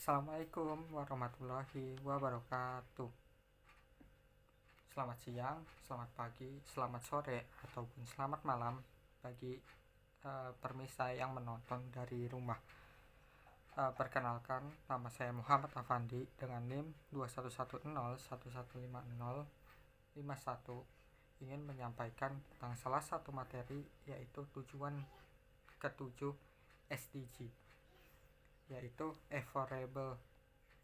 Assalamualaikum warahmatullahi wabarakatuh. Selamat siang, selamat pagi, selamat sore, ataupun selamat malam bagi permisa yang menonton dari rumah. Perkenalkan, nama saya Muhammad Afandi dengan NIM 2110115051, ingin menyampaikan tentang salah satu materi, yaitu tujuan ketujuh SDG, yaitu Affordable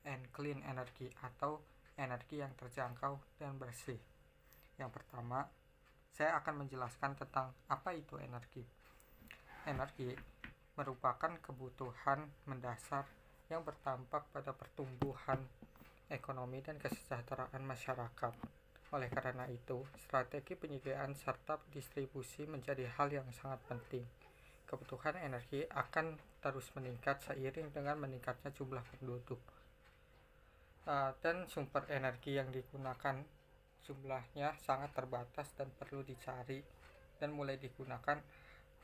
and Clean Energy atau energi yang terjangkau dan bersih. Yang pertama, saya akan menjelaskan tentang apa itu energi. Energi merupakan kebutuhan mendasar yang berdampak pada pertumbuhan ekonomi dan kesejahteraan masyarakat. Oleh karena itu, strategi penyediaan serta distribusi menjadi hal yang sangat penting. Kebutuhan energi akan terus meningkat seiring dengan meningkatnya jumlah penduduk, dan sumber energi yang digunakan jumlahnya sangat terbatas dan perlu dicari dan mulai digunakan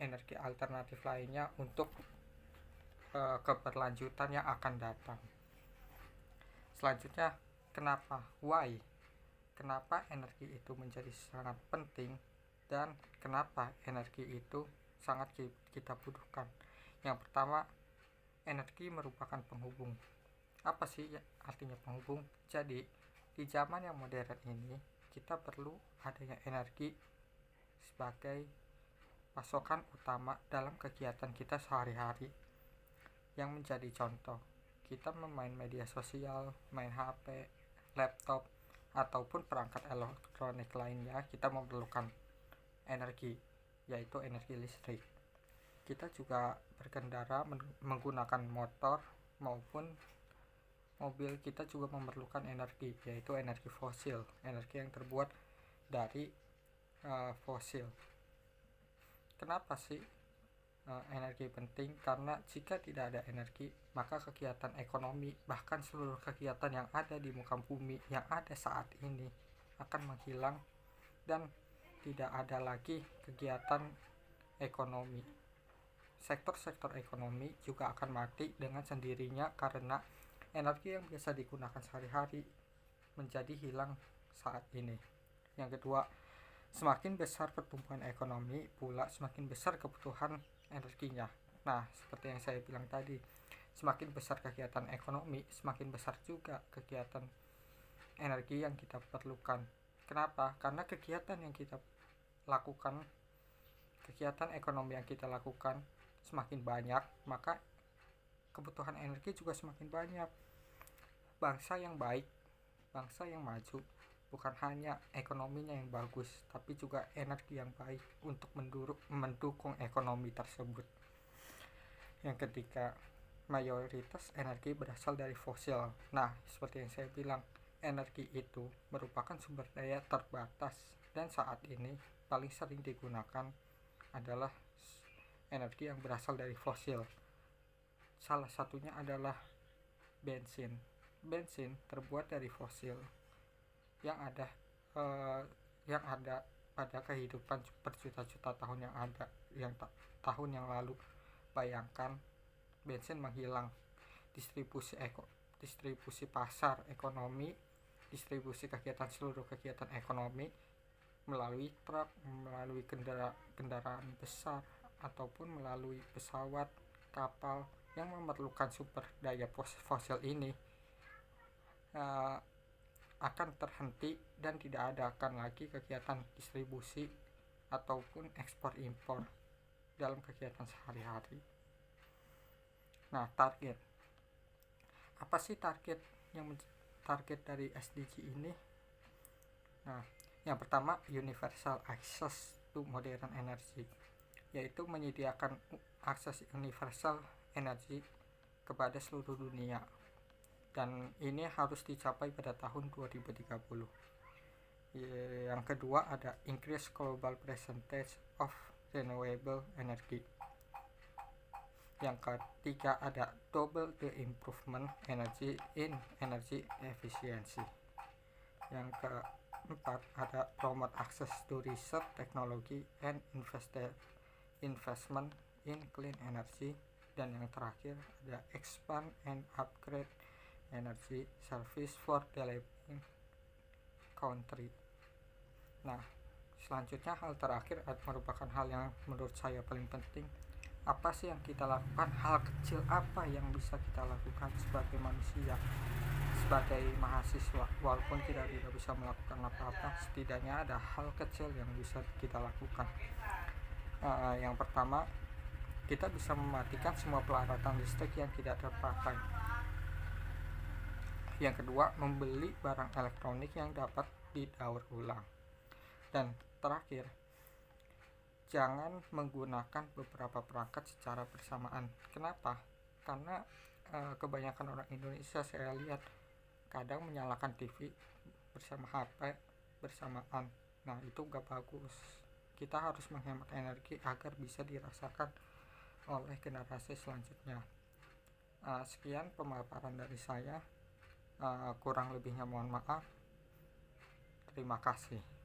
energi alternatif lainnya untuk keberlanjutan yang akan datang. Selanjutnya, kenapa? Why? Kenapa energi itu menjadi sangat penting dan kenapa energi itu sangat kita butuhkan? Yang pertama, energi merupakan penghubung. Apa sih artinya penghubung? Jadi, di zaman yang modern ini, kita perlu adanya energi sebagai pasokan utama dalam kegiatan kita sehari-hari. Yang menjadi contoh, kita memain media sosial, main HP, laptop, ataupun perangkat elektronik lainnya, kita memerlukan energi, yaitu energi listrik. Kita juga berkendara menggunakan motor maupun mobil, kita juga memerlukan energi, yaitu energi fosil, energi yang terbuat dari fosil. Kenapa sih energi penting? Karena jika tidak ada energi, maka kegiatan ekonomi, bahkan seluruh kegiatan yang ada di muka bumi yang ada saat ini akan menghilang dan tidak ada lagi kegiatan ekonomi. Sektor-sektor ekonomi juga akan mati dengan sendirinya karena energi yang biasa digunakan sehari-hari menjadi hilang saat ini. Yang kedua, semakin besar pertumbuhan ekonomi pula semakin besar kebutuhan energinya. Nah, seperti yang saya bilang tadi, semakin besar kegiatan ekonomi, semakin besar juga kegiatan energi yang kita perlukan. Kenapa? Karena kegiatan yang kita lakukan, kegiatan ekonomi yang kita lakukan semakin banyak, maka kebutuhan energi juga semakin banyak. Bangsa yang baik, bangsa yang maju, bukan hanya ekonominya yang bagus, tapi juga energi yang baik untuk mendukung ekonomi tersebut. Yang ketiga, mayoritas energi berasal dari fosil. Nah, seperti yang saya bilang, energi itu merupakan sumber daya terbatas dan saat ini paling sering digunakan adalah energi yang berasal dari fosil. Salah satunya adalah bensin. Bensin terbuat dari fosil yang ada pada kehidupan berjuta-juta tahun tahun yang lalu. Bayangkan bensin menghilang, distribusi pasar ekonomi, distribusi seluruh kegiatan ekonomi melalui truk, melalui kendaraan besar, ataupun melalui pesawat, kapal yang memerlukan sumber daya fosil ini akan terhenti dan tidak ada akan lagi kegiatan distribusi ataupun ekspor impor dalam kegiatan sehari-hari. Nah, target. Apa sih target dari SDG ini? Nah, yang pertama, universal access to modern energy, yaitu menyediakan akses universal energi kepada seluruh dunia, dan ini harus dicapai pada tahun 2030. Yang kedua ada increase global percentage of renewable energy. Yang ketiga ada double the improvement energy in energy efficiency. Yang keempat ada promote access to research, technology and investment in clean energy. Dan yang terakhir ada expand and upgrade energy service for developing country. Nah, selanjutnya hal terakhir merupakan hal yang menurut saya paling penting. Apa sih yang kita lakukan? Hal kecil apa yang bisa kita lakukan sebagai manusia, sebagai mahasiswa? Walaupun kita tidak bisa melakukan apa-apa, setidaknya ada hal kecil yang bisa kita lakukan. Yang pertama, kita bisa mematikan semua peralatan listrik yang tidak terpakai. Yang kedua, membeli barang elektronik yang dapat didaur ulang. Dan terakhir, jangan menggunakan beberapa perangkat secara bersamaan. Kenapa? Karena kebanyakan orang Indonesia saya lihat kadang menyalakan TV bersama HP bersamaan. Nah, itu gak bagus. Kita harus menghemat energi agar bisa dirasakan oleh generasi selanjutnya. Sekian pemaparan dari saya. Kurang lebihnya mohon maaf. Terima kasih.